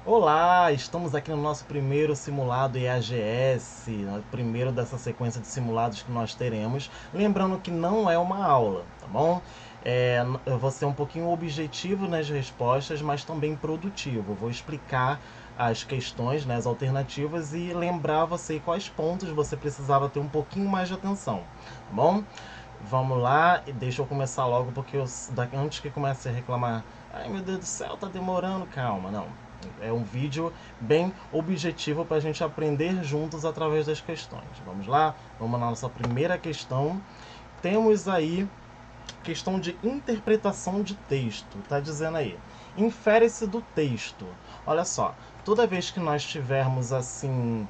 Olá, estamos aqui no nosso primeiro simulado EAGS, o primeiro dessa sequência de simulados que nós teremos. Lembrando que não é uma aula, tá bom? Eu vou ser um pouquinho objetivo nas respostas, mas também produtivo. Vou explicar as questões, né, as alternativas e lembrar você quais pontos você precisava ter um pouquinho mais de atenção, tá bom? Vamos lá, e deixa eu começar logo porque antes que comece a reclamar, ai meu Deus do céu, tá demorando, calma, não. É um vídeo bem objetivo para a gente aprender juntos através das questões. Vamos lá? Vamos na nossa primeira questão. Temos aí questão de interpretação de texto. Tá dizendo aí, infere-se do texto. Olha só, toda vez que nós tivermos assim,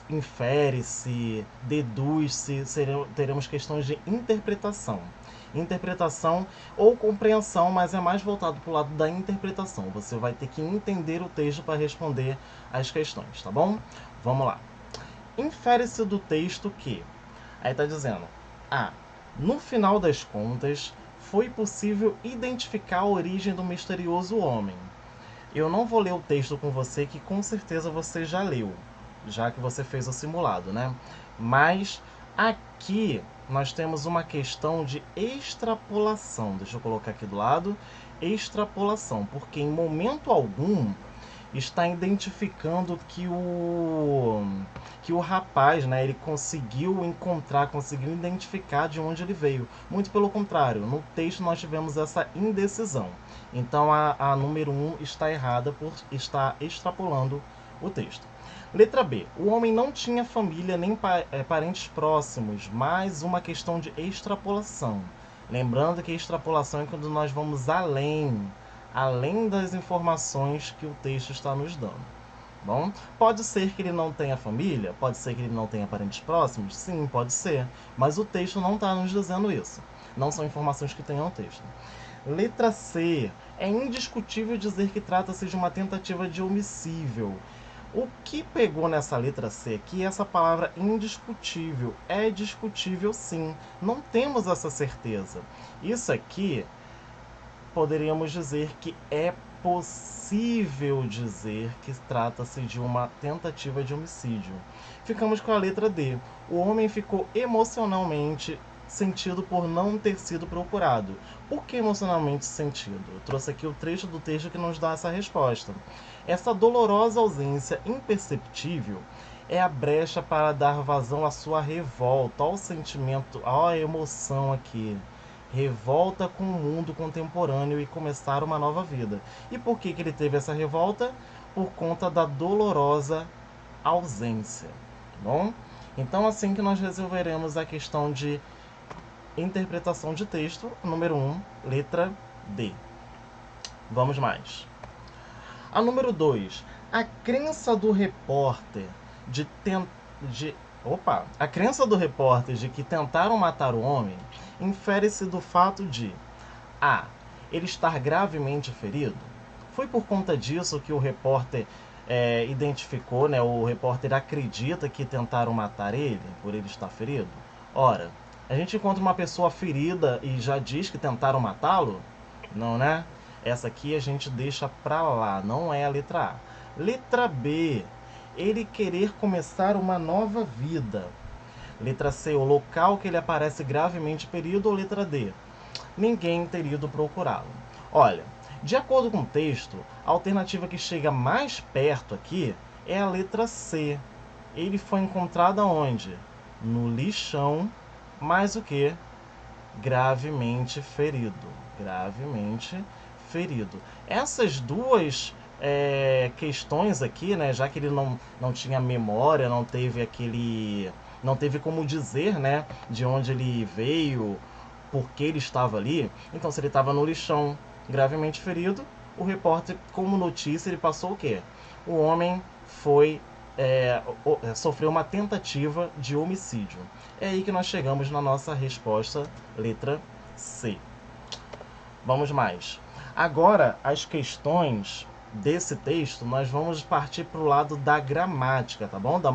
infere-se, deduz-se, teremos questões de interpretação. Interpretação ou compreensão, mas é mais voltado para o lado da interpretação. Você vai ter que entender o texto para responder as questões, tá bom? Vamos lá. Infere-se do texto que... Aí tá dizendo, no final das contas, foi possível identificar a origem do misterioso homem. Eu não vou ler o texto com você, que com certeza você já leu, já que você fez o simulado, né? Mas aqui nós temos uma questão de extrapolação. Deixa eu colocar aqui do lado. Extrapolação, porque em momento algum está identificando que o rapaz, né, ele conseguiu encontrar, conseguiu identificar de onde ele veio. Muito pelo contrário, no texto nós tivemos essa indecisão. Então a número 1 está errada por estar extrapolando o texto. Letra B. O homem não tinha família nem parentes próximos, mas uma questão de extrapolação. Lembrando que a extrapolação é quando nós vamos além das informações que o texto está nos dando. Bom, pode ser que ele não tenha família, pode ser que ele não tenha parentes próximos, sim, pode ser, mas o texto não está nos dizendo isso. Não são informações que tenham no texto. Letra C. É indiscutível dizer que trata-se de uma tentativa de homicídio. O que pegou nessa letra C aqui é essa palavra indiscutível. É discutível sim, não temos essa certeza. Isso aqui poderíamos dizer que é possível dizer que trata-se de uma tentativa de homicídio. Ficamos com a letra D. O homem ficou emocionalmente sentido por não ter sido procurado. Por que emocionalmente sentido? Eu trouxe aqui o trecho do texto que nos dá essa resposta. Essa dolorosa ausência imperceptível é a brecha para dar vazão à sua revolta, ao sentimento, à emoção aqui. Revolta com o mundo contemporâneo e começar uma nova vida. E por que ele teve essa revolta? Por conta da dolorosa ausência. Tá bom? Então, assim que nós resolveremos a questão de interpretação de texto, número 1, letra D. Vamos mais. A número 2, a crença do repórter a crença do repórter de que tentaram matar o homem infere-se do fato de a. Ele estar gravemente ferido. Foi por conta disso que o repórter identificou, né? O repórter acredita que tentaram matar ele, por ele estar ferido. Ora, a gente encontra uma pessoa ferida e já diz que tentaram matá-lo? Não, né? Essa aqui a gente deixa pra lá, não é a letra A. Letra B. Ele querer começar uma nova vida. Letra C. O local que ele aparece gravemente ferido. Ou letra D. Ninguém ter ido procurá-lo. Olha, de acordo com o texto, a alternativa que chega mais perto aqui é a letra C. Ele foi encontrado aonde? No lixão, mas o que? Gravemente ferido. Gravemente ferido. Essas duas questões aqui, né, já que ele não tinha memória, não teve como dizer, né, de onde ele veio, por que ele estava ali. Então, se ele estava no lixão, gravemente ferido, o repórter, como notícia, ele passou o quê? O homem sofreu uma tentativa de homicídio. É aí que nós chegamos na nossa resposta, letra C. Vamos mais. Agora, as questões desse texto, nós vamos partir para o lado da gramática, tá bom? Da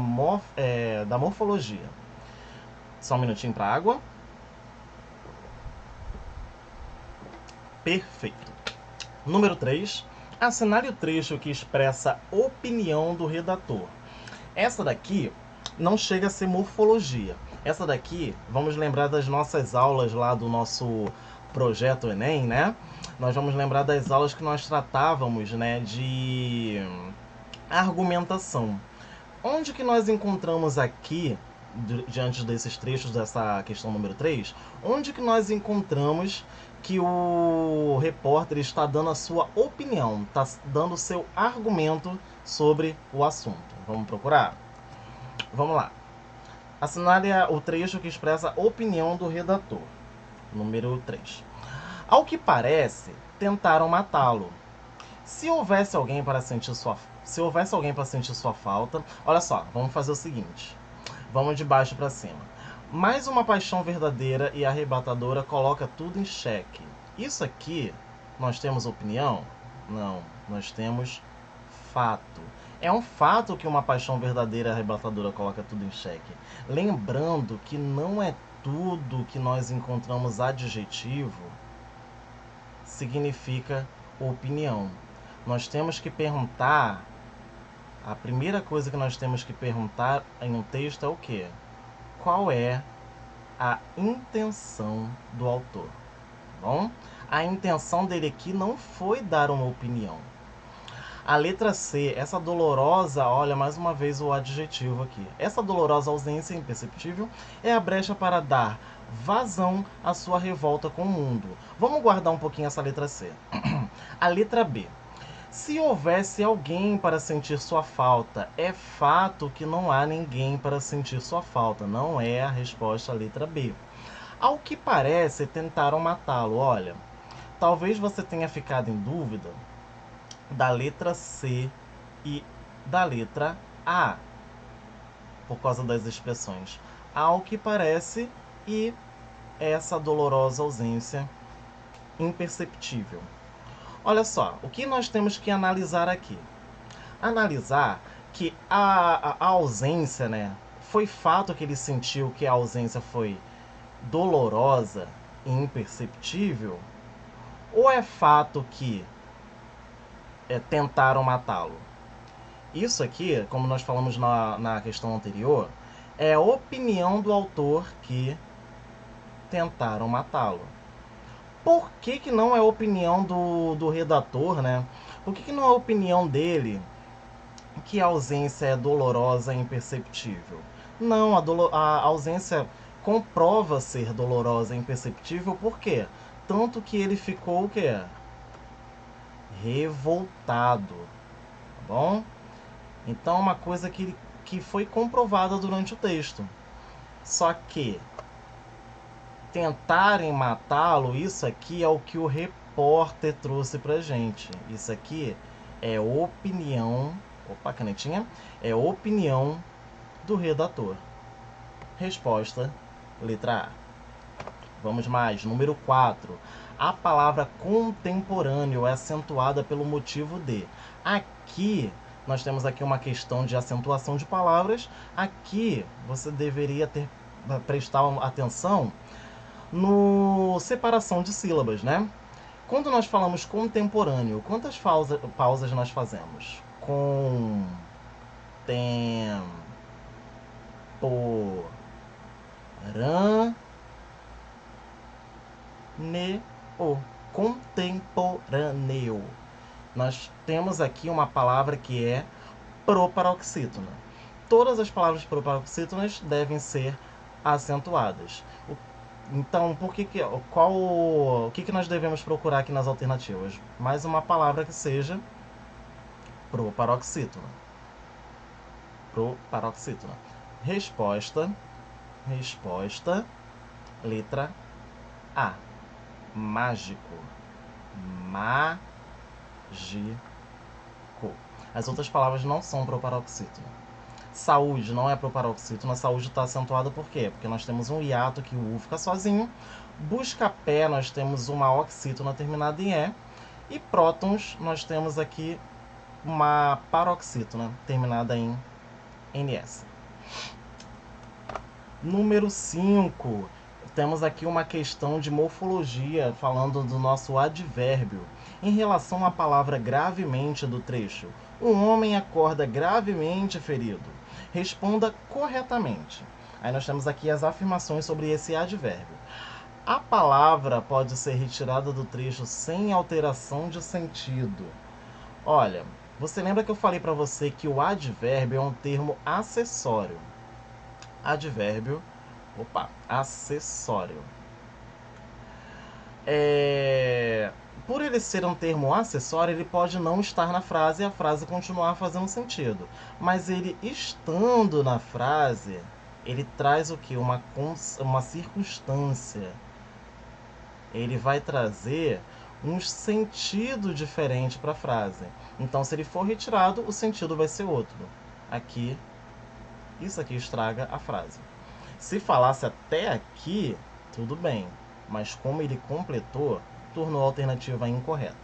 morfologia. Só um minutinho para água. Perfeito. Número 3. Assinale o trecho que expressa opinião do redator. Essa daqui não chega a ser morfologia. Essa daqui, vamos lembrar das nossas aulas lá do nosso projeto Enem, né? Nós vamos lembrar das aulas que nós tratávamos, né, de argumentação. Onde que nós encontramos aqui, diante desses trechos dessa questão número 3, onde que nós encontramos que o repórter está dando a sua opinião, está dando o seu argumento sobre o assunto? Vamos procurar? Vamos lá. Assinale o trecho que expressa a opinião do redator. Número 3. Ao que parece, tentaram matá-lo. Se houvesse alguém para sentir sua falta, olha só, vamos fazer o seguinte. Vamos de baixo para cima. Mais uma paixão verdadeira e arrebatadora coloca tudo em xeque. Isso aqui, nós temos opinião? Não, nós temos fato. É um fato que uma paixão verdadeira e arrebatadora coloca tudo em xeque. Lembrando que não é tudo que nós encontramos adjetivo significa opinião. Nós temos que perguntar, a primeira coisa que nós temos que perguntar em um texto é o quê? Qual é a intenção do autor? Bom, a intenção dele aqui não foi dar uma opinião. A letra C, essa dolorosa, olha mais uma vez o adjetivo aqui. Essa dolorosa ausência imperceptível é a brecha para dar vazão à sua revolta com o mundo. Vamos guardar um pouquinho essa letra C. A letra B. Se houvesse alguém para sentir sua falta, é fato que não há ninguém para sentir sua falta. Não é a resposta à letra B. Ao que parece, tentaram matá-lo. Olha, talvez você tenha ficado em dúvida da letra C e da letra A, por causa das expressões ao que parece e essa dolorosa ausência imperceptível. Olha só, o que nós temos que analisar aqui? Analisar que a ausência, né, foi fato que ele sentiu que a ausência foi dolorosa e imperceptível? Ou é fato que tentaram matá-lo? Isso aqui, como nós falamos na questão anterior, é a opinião do autor que tentaram matá-lo. Por que não é a opinião do redator, né? Por que não é a opinião dele que a ausência é dolorosa e imperceptível? Não, a ausência comprova ser dolorosa e imperceptível, por quê? Tanto que ele ficou o quê? Revoltado, tá bom? Então, uma coisa que foi comprovada durante o texto. Só que tentarem matá-lo, isso aqui é o que o repórter trouxe pra gente. Isso aqui é opinião... Opa, canetinha. É opinião do redator. Resposta, letra A. Vamos mais. Número 4. A palavra contemporâneo é acentuada pelo motivo de. Aqui, nós temos aqui uma questão de acentuação de palavras. Aqui, você deveria prestar atenção no separação de sílabas, né? Quando nós falamos contemporâneo, quantas pausas nós fazemos? Contemporâneo. Nós temos aqui uma palavra que é proparoxítona. Todas as palavras proparoxítonas devem ser acentuadas. Então, o que nós devemos procurar aqui nas alternativas? Mais uma palavra que seja proparoxítona. Proparoxítona. Resposta, letra A. Mágico. Mágico. As outras palavras não são proparoxítona. Saúde não é proparoxítona. Saúde está acentuada por quê? Porque nós temos um hiato que o U fica sozinho. Busca-pé, nós temos uma oxítona terminada em E. E prótons, nós temos aqui uma paroxítona terminada em NS. Número 5. Temos aqui uma questão de morfologia, falando do nosso advérbio. Em relação à palavra gravemente do trecho, um homem acorda gravemente ferido. Responda corretamente. Aí nós temos aqui as afirmações sobre esse advérbio. A palavra pode ser retirada do trecho sem alteração de sentido. Olha, você lembra que eu falei para você que o advérbio é um termo acessório? Advérbio, acessório. Por ele ser um termo acessório, ele pode não estar na frase e a frase continuar fazendo sentido. Mas ele estando na frase, ele traz o que? Uma circunstância. Ele vai trazer um sentido diferente para a frase. Então, se ele for retirado, o sentido vai ser outro. Aqui, isso aqui estraga a frase. Se falasse até aqui, tudo bem. Mas como ele completou, tornou a alternativa incorreta.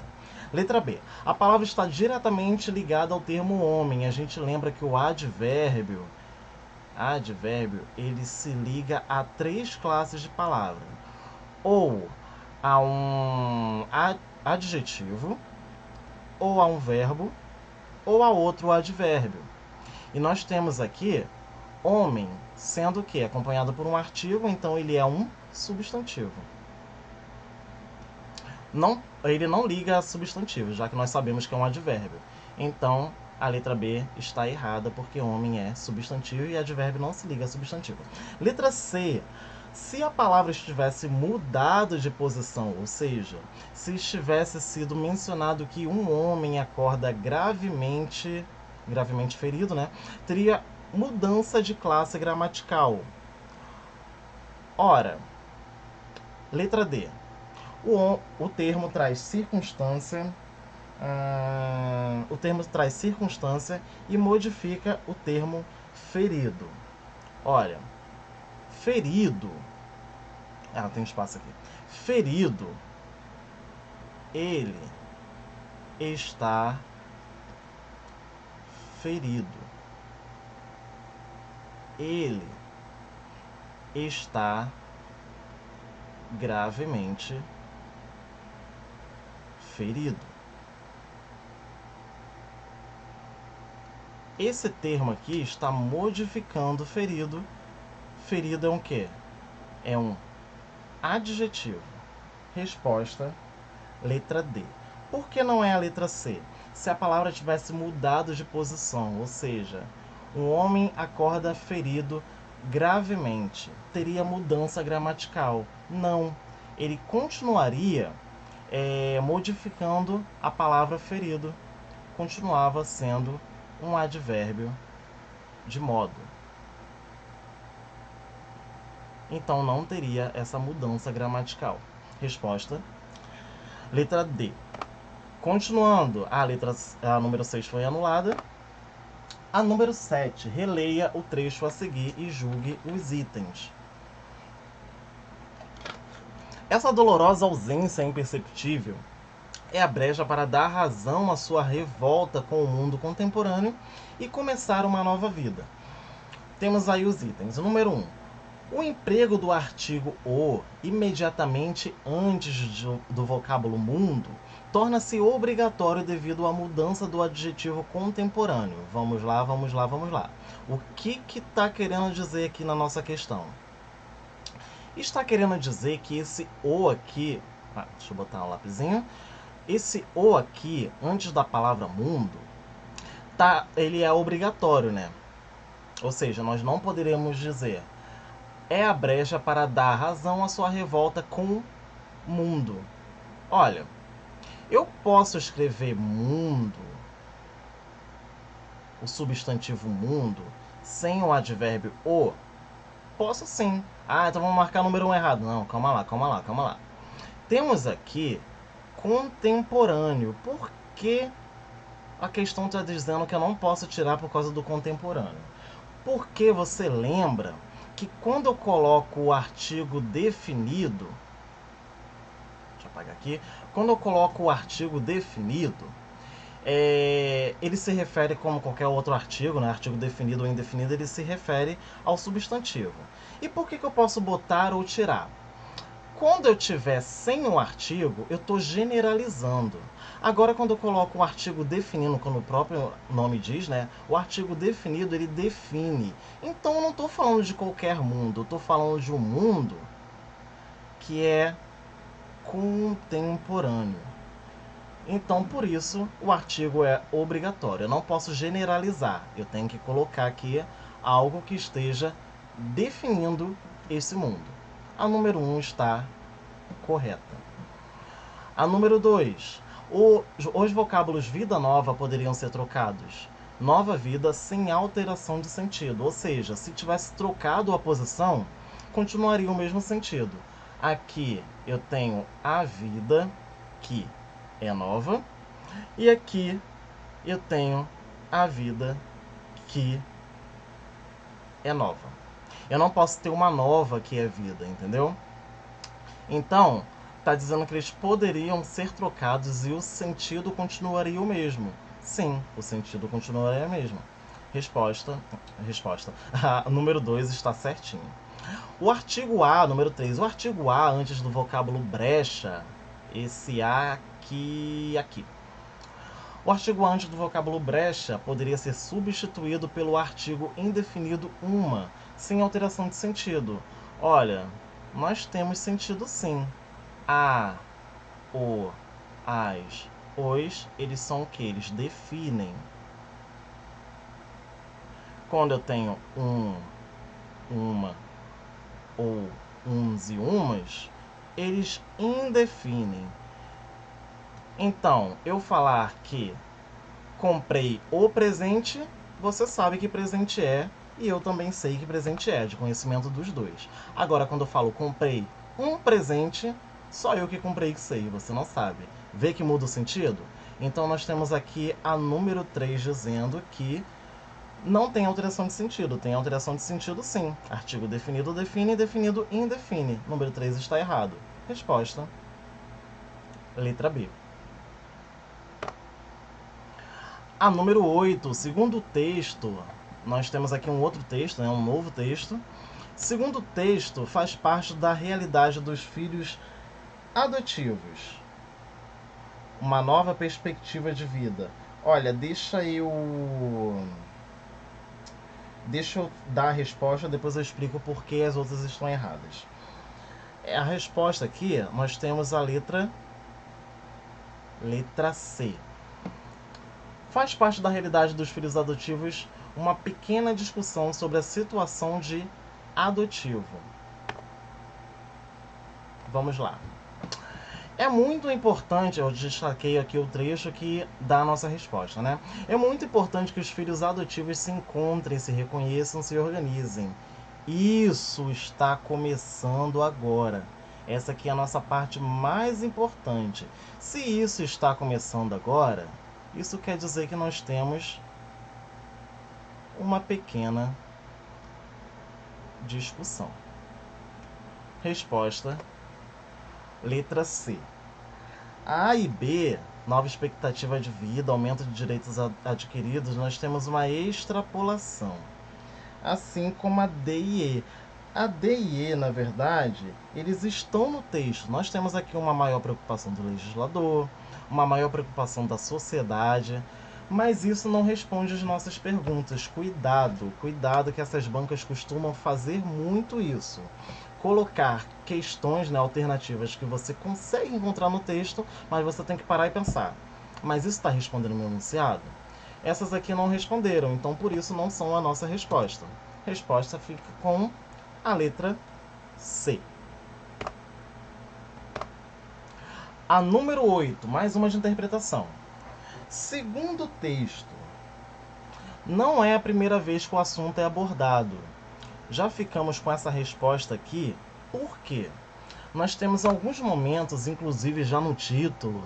Letra B. A palavra está diretamente ligada ao termo homem. A gente lembra que o advérbio, ele se liga a 3 classes de palavra. Ou a um adjetivo, ou a um verbo, ou a outro advérbio. E nós temos aqui homem, sendo o que? Acompanhado por um artigo, então ele é um substantivo. Ele não liga a substantivo, já que nós sabemos que é um advérbio. Então, a letra B está errada, porque homem é substantivo e advérbio não se liga a substantivo. Letra C. Se a palavra estivesse mudado de posição, ou seja, se estivesse sido mencionado que um homem acorda gravemente ferido, né, teria mudança de classe gramatical. Ora, letra D. O termo traz circunstância. O termo traz circunstância e modifica o termo ferido. Olha, ferido. Tem espaço aqui. Ferido. Ele está ferido. Ele está gravemente ferido. Esse termo aqui está modificando ferido. Ferido é um quê? É um adjetivo. Resposta, letra D. Por que não é a letra C? Se a palavra tivesse mudado de posição, ou seja, um homem acorda ferido gravemente, teria mudança gramatical. Não, ele continuaria modificando a palavra ferido, continuava sendo um advérbio de modo. Então não teria essa mudança gramatical. Resposta, letra D. Continuando, a número 6 foi anulada. A número 7, releia o trecho a seguir e julgue os itens. Essa dolorosa ausência imperceptível é a brecha para dar razão à sua revolta com o mundo contemporâneo e começar uma nova vida. Temos aí os itens. O número 1. O emprego do artigo o imediatamente antes do vocábulo mundo torna-se obrigatório devido à mudança do adjetivo contemporâneo. Vamos lá. O que está querendo dizer aqui na nossa questão? Está querendo dizer que esse o aqui... deixa eu botar um lapisinho. Esse o aqui, antes da palavra mundo, ele é obrigatório, né? Ou seja, nós não poderemos dizer é a brecha para dar razão à sua revolta com o mundo. Olha, eu posso escrever mundo, o substantivo mundo, sem o advérbio o? Posso sim. Então vamos marcar o número 1 errado. Não, calma lá. Temos aqui contemporâneo. Por que a questão está dizendo que eu não posso tirar por causa do contemporâneo? Porque você lembra que quando eu coloco o artigo definido, deixa eu apagar aqui, quando eu coloco o artigo definido, ele se refere, como qualquer outro artigo, né? Artigo definido ou indefinido, ele se refere ao substantivo. E por que eu posso botar ou tirar? Quando eu tiver sem o artigo, eu estou generalizando. Agora, quando eu coloco um artigo definindo, como o próprio nome diz, né? O artigo definido, ele define. Então, eu não estou falando de qualquer mundo. Eu estou falando de um mundo que é contemporâneo. Então, por isso, o artigo é obrigatório. Eu não posso generalizar. Eu tenho que colocar aqui algo que esteja definindo esse mundo. A número 1 está correta. A número 2. Os vocábulos vida nova poderiam ser trocados. Nova vida sem alteração de sentido. Ou seja, se tivesse trocado a posição, continuaria o mesmo sentido. Aqui eu tenho a vida, que é nova. E aqui eu tenho a vida, que é nova. Eu não posso ter uma nova que é vida, entendeu? Então, está dizendo que eles poderiam ser trocados e o sentido continuaria o mesmo. Sim, o sentido continuaria o mesmo. Resposta. A número 2 está certinho. O artigo A, número 3. O artigo A, antes do vocábulo brecha, esse aqui. O artigo A antes do vocábulo brecha poderia ser substituído pelo artigo indefinido uma, sem alteração de sentido. Olha, nós temos sentido sim. A, o, as, os, eles são o que? Eles definem. Quando eu tenho um, uma, ou uns e umas, eles indefinem. Então, eu falar que comprei o presente, você sabe que presente é, e eu também sei que presente é, de conhecimento dos dois. Agora, quando eu falo comprei um presente, só eu que comprei que sei, você não sabe. Vê que muda o sentido? Então, nós temos aqui a número 3 dizendo que não tem alteração de sentido. Tem alteração de sentido sim. Artigo definido define, definido indefine. Número 3 está errado. Resposta: letra B. A número 8, segundo o texto, nós temos aqui um outro texto, né, um novo texto. Segundo o texto, faz parte da realidade dos filhos adotivos. Uma nova perspectiva de vida. Olha, deixa eu dar a resposta, depois eu explico por que as outras estão erradas. A resposta aqui, nós temos a letra C. Faz parte da realidade dos filhos adotivos uma pequena discussão sobre a situação de adotivo. Vamos lá. É muito importante, eu destaquei aqui o trecho que dá a nossa resposta, né? É muito importante que os filhos adotivos se encontrem, se reconheçam, se organizem. Isso está começando agora. Essa aqui é a nossa parte mais importante. Se isso está começando agora, isso quer dizer que nós temos uma pequena discussão. Resposta: letra C. A e B, nova expectativa de vida, aumento de direitos adquiridos, nós temos uma extrapolação. Assim como a D e E. A D e E, na verdade, eles estão no texto. Nós temos aqui uma maior preocupação do legislador, uma maior preocupação da sociedade, mas isso não responde às nossas perguntas. Cuidado que essas bancas costumam fazer muito isso. Colocar questões, né, alternativas que você consegue encontrar no texto, mas você tem que parar e pensar. Mas isso está respondendo o meu enunciado? Essas aqui não responderam, então por isso não são a nossa resposta. A resposta fica com a letra C. A número 8, mais uma de interpretação. Segundo o texto, não é a primeira vez que o assunto é abordado. Já ficamos com essa resposta aqui, por quê? Nós temos alguns momentos, inclusive já no título,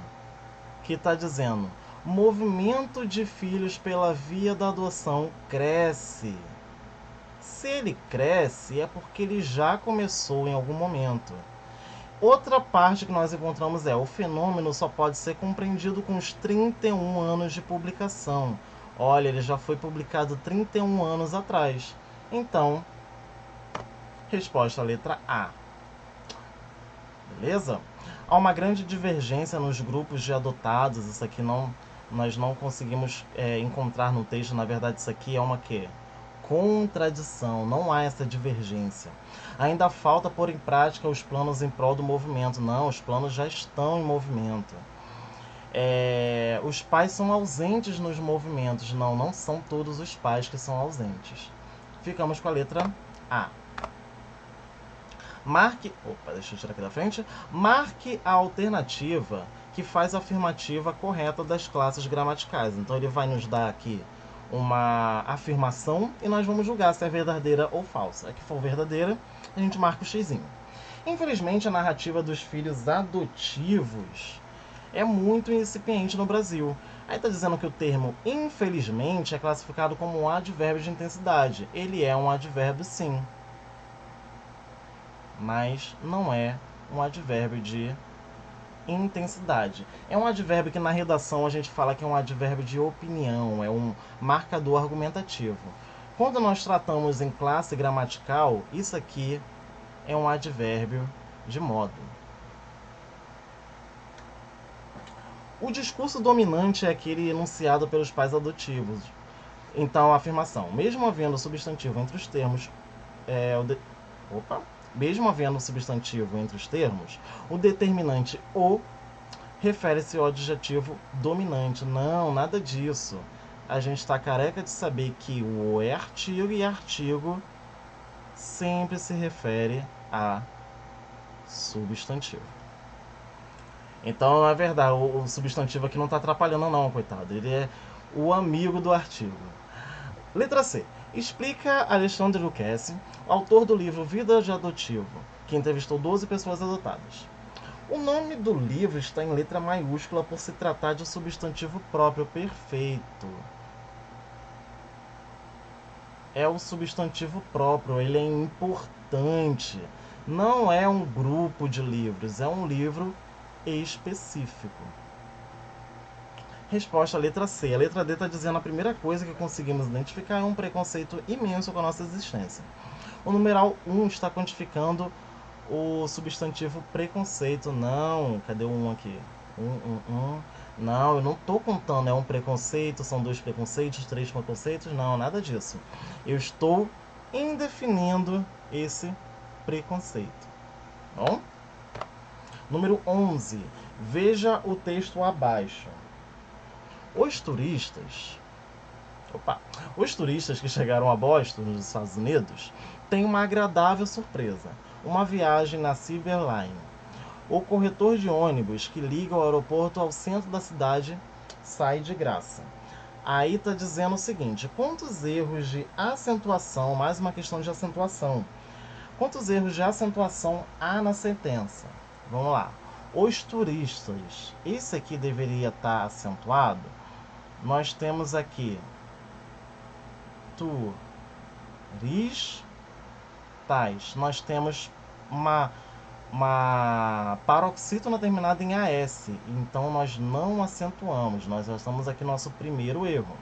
que está dizendo: movimento de filhos pela via da adoção cresce. Se ele cresce, é porque ele já começou em algum momento. Outra parte que nós encontramos é: o fenômeno só pode ser compreendido com os 31 anos de publicação. Olha, ele já foi publicado 31 anos atrás. Então, resposta à letra A. Beleza? Há uma grande divergência nos grupos de adotados. Isso aqui nós não conseguimos encontrar no texto. Na verdade, isso aqui é uma quê? Contradição. Não há essa divergência. Ainda falta pôr em prática os planos em prol do movimento. Não, os planos já estão em movimento. Os pais são ausentes nos movimentos. Não, não são todos os pais que são ausentes. Ficamos com a letra A. Deixa eu tirar aqui da frente. Marque a alternativa que faz a afirmativa correta das classes gramaticais. Então ele vai nos dar aqui uma afirmação e nós vamos julgar se é verdadeira ou falsa. A que for verdadeira, a gente marca o xizinho. Infelizmente, a narrativa dos filhos adotivos é muito incipiente no Brasil. Aí está dizendo que o termo infelizmente é classificado como um advérbio de intensidade. Ele é um advérbio, sim, mas não é um advérbio de intensidade. É um advérbio que na redação a gente fala que é um advérbio de opinião, é um marcador argumentativo. Quando nós tratamos em classe gramatical, isso aqui é um advérbio de modo. O discurso dominante é aquele enunciado pelos pais adotivos. Então, a afirmação, mesmo havendo substantivo entre os termos, mesmo havendo substantivo entre os termos, o determinante o refere-se ao adjetivo dominante. Não, nada disso. A gente está careca de saber que o é artigo e artigo sempre se refere a substantivo. Então, na verdade, o substantivo aqui não está atrapalhando não, coitado. Ele é o amigo do artigo. Letra C. Explica Alexandre Lucchesi, autor do livro Vida de Adotivo, que entrevistou 12 pessoas adotadas. O nome do livro está em letra maiúscula por se tratar de um substantivo próprio. Perfeito. É o substantivo próprio, ele é importante. Não é um grupo de livros, é um livro específico. Resposta, letra C. A letra D está dizendo a primeira coisa que conseguimos identificar é um preconceito imenso com a nossa existência. O numeral 1 está quantificando o substantivo preconceito. Não, cadê o 1 aqui? Não, eu não estou contando, é um preconceito, são 2 preconceitos, 3 preconceitos, não, nada disso. Eu estou indefinindo esse preconceito. Bom? Número 11. Veja o texto abaixo. Os turistas que chegaram a Boston, nos Estados Unidos, têm uma agradável surpresa. Uma viagem na Silver Line. O corretor de ônibus que liga o aeroporto ao centro da cidade sai de graça. Aí está dizendo o seguinte, quantos erros de acentuação, mais uma questão de acentuação. Quantos erros de acentuação há na sentença? Vamos lá. Os turistas, esse aqui deveria estar acentuado. Nós temos aqui turistas. Nós temos uma paroxítona terminada em AS. Então nós não acentuamos. Nós já estamos aqui no nosso primeiro erro.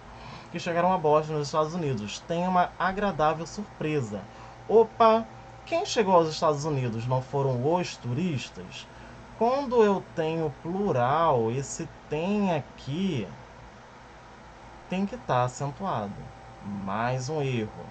Que chegaram a Boston, nos Estados Unidos. Tem uma agradável surpresa. Opa! Quem chegou aos Estados Unidos não foram os turistas? Quando eu tenho plural, esse tem aqui tem que estar acentuado. Mais um erro.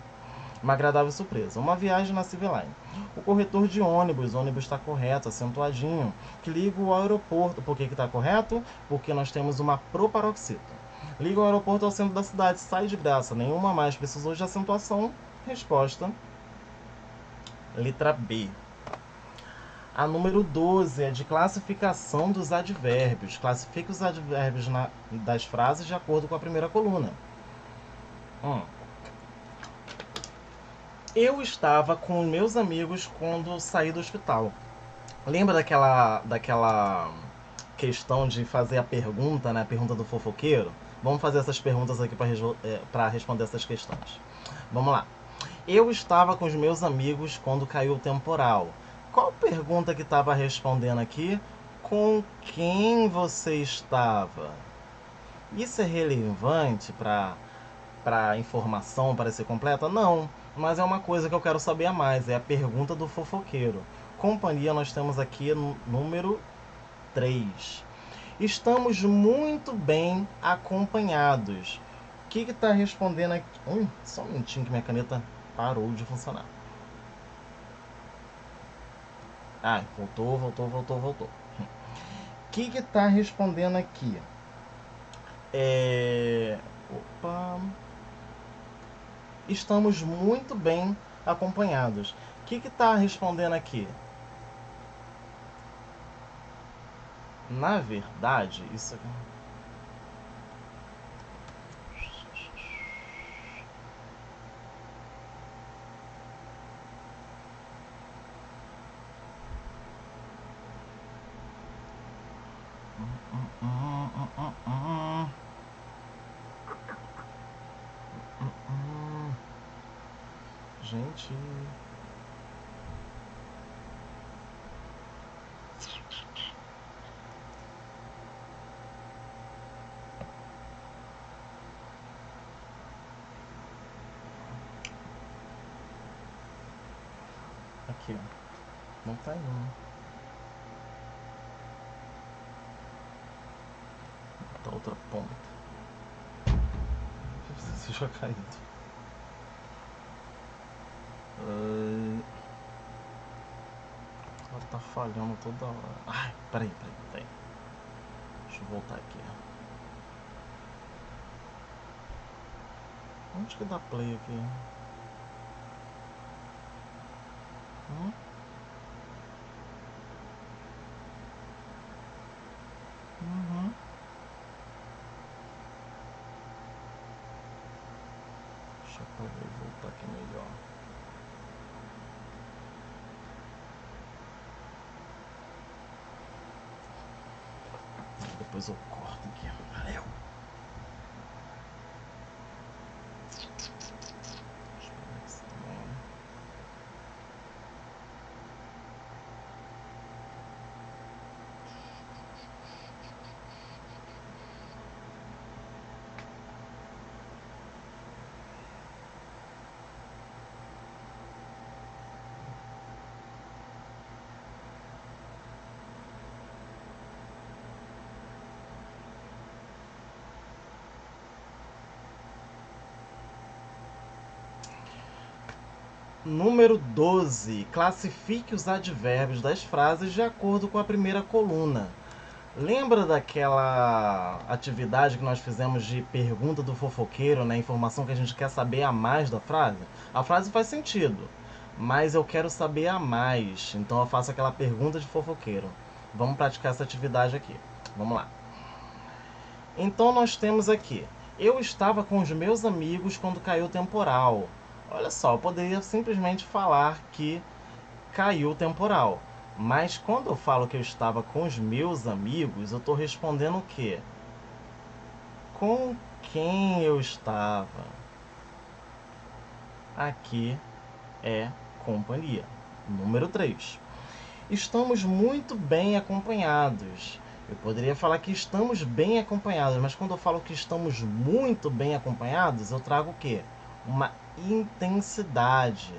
Uma agradável surpresa. Uma viagem na Silver Line. O corretor de ônibus, o ônibus está correto, acentuadinho, que liga o aeroporto. Por que está correto? Porque nós temos uma proparoxítona. Liga o aeroporto ao centro da cidade, sai de graça. Nenhuma mais precisou de acentuação. Resposta, letra B. A número 12 é de classificação dos advérbios. Classifique os advérbios das frases de acordo com a primeira coluna. Eu estava com meus amigos quando saí do hospital. Lembra daquela questão de fazer a pergunta, né? A pergunta do fofoqueiro? Vamos fazer essas perguntas aqui para responder essas questões. Vamos lá. Eu estava com os meus amigos quando caiu o temporal. Qual pergunta que estava respondendo aqui? Com quem você estava? Isso é relevante para a informação parecer completa? Não, mas é uma coisa que eu quero saber a mais. É a pergunta do fofoqueiro. companhia, nós temos aqui número 3. Estamos muito bem acompanhados. O que está respondendo aqui? Só um minutinho que minha caneta parou de funcionar. Voltou. O que está respondendo aqui? Estamos muito bem acompanhados. O que está respondendo aqui? Na verdade, isso aqui... Gente... Aqui, ó. Não tá indo. Tá outra ponta. Se já caído. Ela tá falhando toda hora. Peraí. Deixa eu voltar aqui. Onde que dá play aqui? Deixa eu voltar aqui melhor. Depois eu corto aqui. Valeu! Número 12. Classifique os advérbios das frases de acordo com a primeira coluna. Lembra daquela atividade que nós fizemos de pergunta do fofoqueiro, né? Informação que a gente quer saber a mais da frase? A frase faz sentido, mas eu quero saber a mais. Então eu faço aquela pergunta de fofoqueiro. Vamos praticar essa atividade aqui. Vamos lá. Então nós temos aqui: eu estava com os meus amigos quando caiu o temporal. Olha só, eu poderia simplesmente falar que caiu o temporal. Mas quando eu falo que eu estava com os meus amigos, eu estou respondendo o quê? Com quem eu estava? Aqui é companhia. Número 3. Estamos muito bem acompanhados. Eu poderia falar que estamos bem acompanhados, mas quando eu falo que estamos muito bem acompanhados, eu trago o quê? Uma intensidade.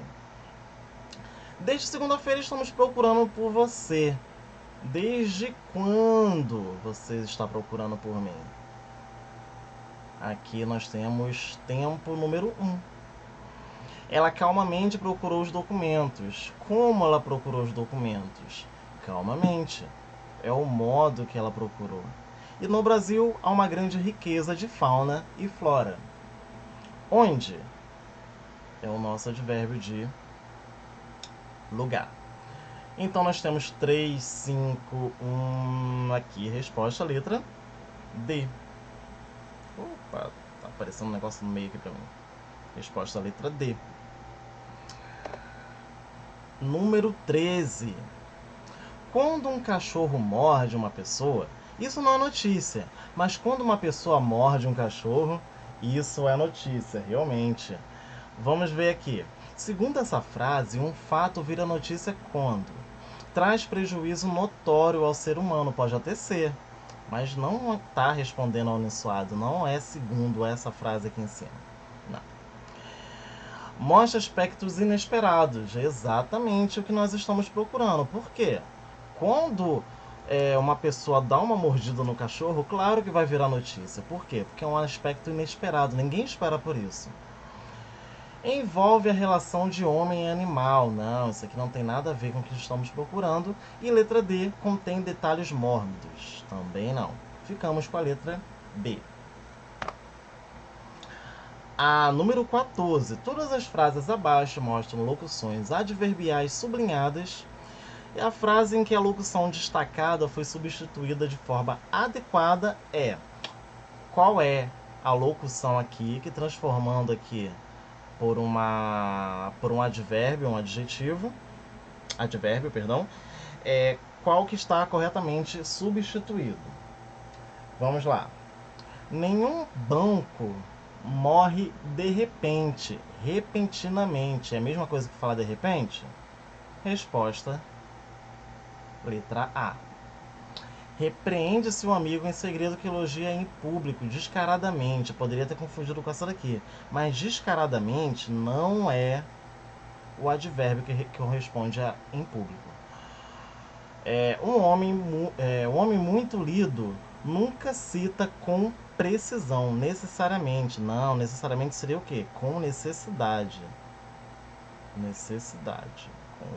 Desde segunda-feira estamos procurando por você. Desde quando você está procurando por mim? Aqui nós temos tempo número 1. Ela calmamente procurou os documentos. Como ela procurou os documentos? Calmamente. É o modo que ela procurou. E no Brasil há uma grande riqueza de fauna e flora. Onde? É o nosso advérbio de lugar. Então nós temos 3, 5, 1 aqui. Resposta, letra D. Opa, tá aparecendo um negócio no meio aqui pra mim. Resposta, letra D. Número 13. Quando um cachorro morde uma pessoa, isso não é notícia. Mas quando uma pessoa morde um cachorro, isso é notícia, realmente. Vamos ver aqui. Segundo essa frase, um fato vira notícia quando traz prejuízo notório ao ser humano. Pode até ser, mas não está respondendo ao Niçoado. Não é segundo essa frase aqui em cima. Não. Mostra aspectos inesperados. Exatamente o que nós estamos procurando. Por quê? Quando uma pessoa dá uma mordida no cachorro, claro que vai virar notícia. Por quê? Porque é um aspecto inesperado. Ninguém espera por isso. Envolve a relação de homem e animal. Não, isso aqui não tem nada a ver com o que estamos procurando. E letra D, contém detalhes mórbidos. Também não. Ficamos com a letra B. A número 14. Todas as frases abaixo mostram locuções adverbiais sublinhadas. E a frase em que a locução destacada foi substituída de forma adequada é... Qual é a locução aqui que, transformando aqui por um advérbio, um adjetivo, perdão, qual que está corretamente substituído? Vamos lá. Nenhum banco morre de repente, repentinamente. É a mesma coisa que falar de repente? Resposta, letra A. Repreende-se um amigo em segredo que elogia em público, descaradamente. Poderia ter confundido com essa daqui. Mas descaradamente não é o advérbio que corresponde a em público. Um homem muito lido nunca cita com precisão, necessariamente. Não, necessariamente seria o quê? Com necessidade. Necessidade. Com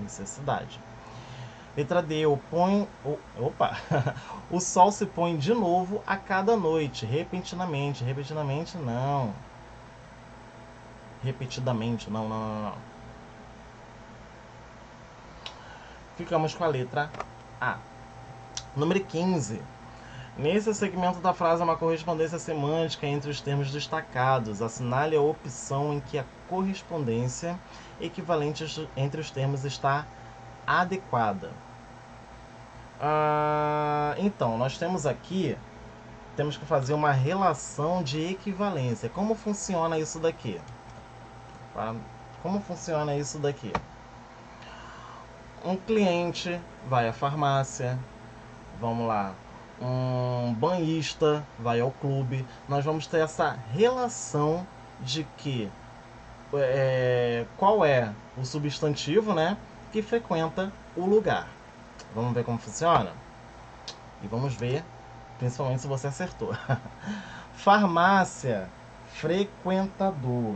necessidade. Letra D. O sol se põe de novo a cada noite. Repentinamente. Repentinamente, não. Repetidamente, não. Ficamos com a letra A. Número 15. Nesse segmento da frase há uma correspondência semântica entre os termos destacados. Assinale a opção em que a correspondência equivalente entre os termos está adequada. Então, nós temos aqui, temos que fazer uma relação de equivalência. Como funciona isso daqui? Como funciona isso daqui? Um cliente vai à farmácia, vamos lá, um banhista vai ao clube. Nós vamos ter essa relação de que qual é o substantivo, né, que frequenta o lugar. Vamos ver como funciona? E vamos ver, principalmente se você acertou. Farmácia, frequentador.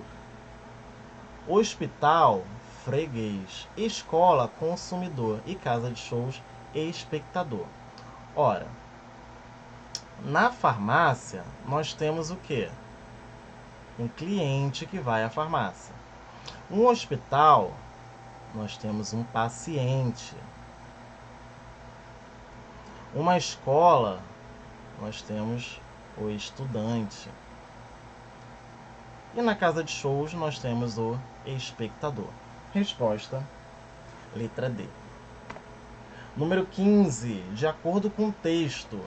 Hospital, freguês. Escola, consumidor. E casa de shows, espectador. Ora, na farmácia, nós temos o quê? Um cliente que vai à farmácia. Um hospital, nós temos um paciente. Uma escola, nós temos o estudante. E na casa de shows, nós temos o espectador. Resposta, letra D. Número 15. De acordo com o texto.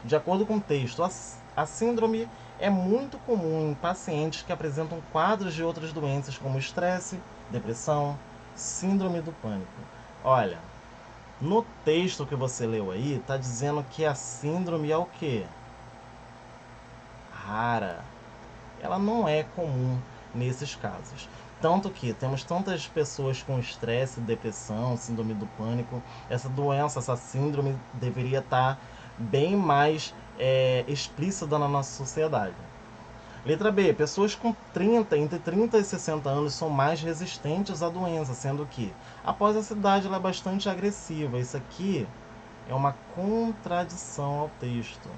De acordo com o texto, a síndrome é muito comum em pacientes que apresentam quadros de outras doenças como estresse, depressão, síndrome do pânico. Olha, no texto que você leu aí, está dizendo que a síndrome é o quê? Rara. Ela não é comum nesses casos. Tanto que temos tantas pessoas com estresse, depressão, síndrome do pânico. Essa doença, essa síndrome deveria estar bem mais explícita na nossa sociedade. Letra B. Pessoas com entre 30 e 60 anos são mais resistentes à doença, sendo que após essa idade ela é bastante agressiva. Isso aqui é uma contradição ao texto.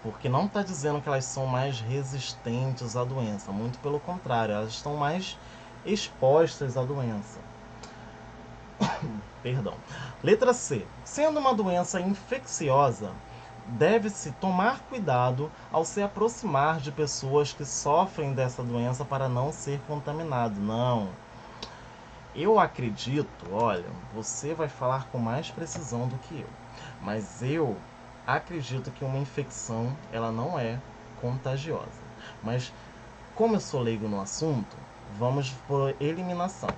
Porque não está dizendo que elas são mais resistentes à doença. Muito pelo contrário, elas estão mais expostas à doença. Perdão. Letra C. Sendo uma doença infecciosa, deve-se tomar cuidado ao se aproximar de pessoas que sofrem dessa doença para não ser contaminado. Não. Eu acredito, olha, você vai falar com mais precisão do que eu, mas eu acredito que uma infecção, ela não é contagiosa. Mas, como eu sou leigo no assunto, vamos por eliminação.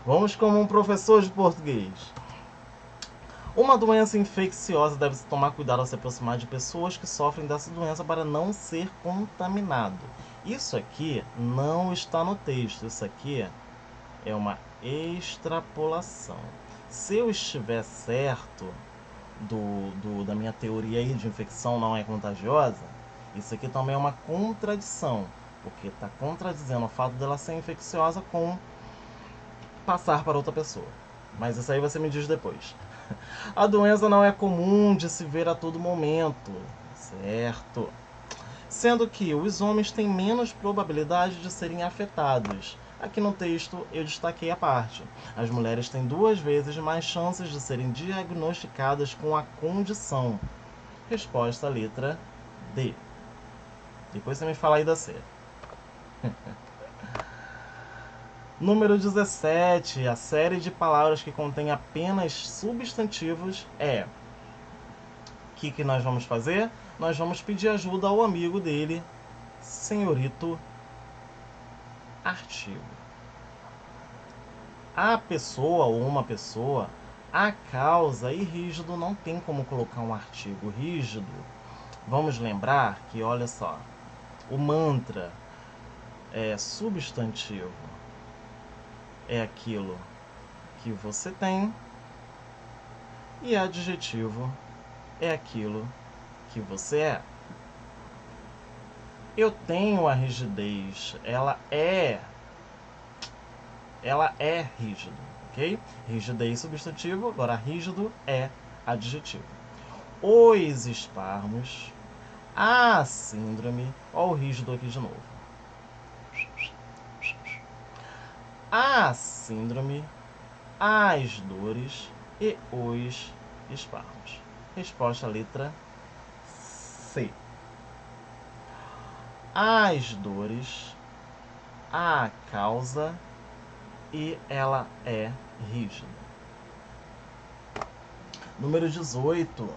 Vamos como um professor de português. Uma doença infecciosa deve-se tomar cuidado ao se aproximar de pessoas que sofrem dessa doença para não ser contaminado. Isso aqui não está no texto, isso aqui é uma extrapolação. Se eu estiver certo da minha teoria aí de infecção não é contagiosa, isso aqui também é uma contradição, porque está contradizendo o fato dela ser infecciosa com passar para outra pessoa. Mas isso aí você me diz depois. A doença não é comum de se ver a todo momento, certo? Sendo que os homens têm menos probabilidade de serem afetados. Aqui no texto eu destaquei a parte. As mulheres têm 2 vezes mais chances de serem diagnosticadas com a condição. Resposta letra D. Depois você me fala aí da C. Número 17. A série de palavras que contém apenas substantivos é... O que nós vamos fazer? Nós vamos pedir ajuda ao amigo dele, senhorito artigo. A pessoa ou uma pessoa, a causa e rígido não tem como colocar um artigo rígido. Vamos lembrar que, olha só, o mantra é substantivo. É aquilo que você tem e adjetivo é aquilo que você é. Eu tenho a rigidez, ela é rígido, ok? Rigidez substantivo, agora rígido é adjetivo. Os espasmos, a síndrome, ó o rígido aqui de novo. A síndrome, as dores e os espasmos. Resposta letra C. As dores, a causa e ela é rígida. Número 18.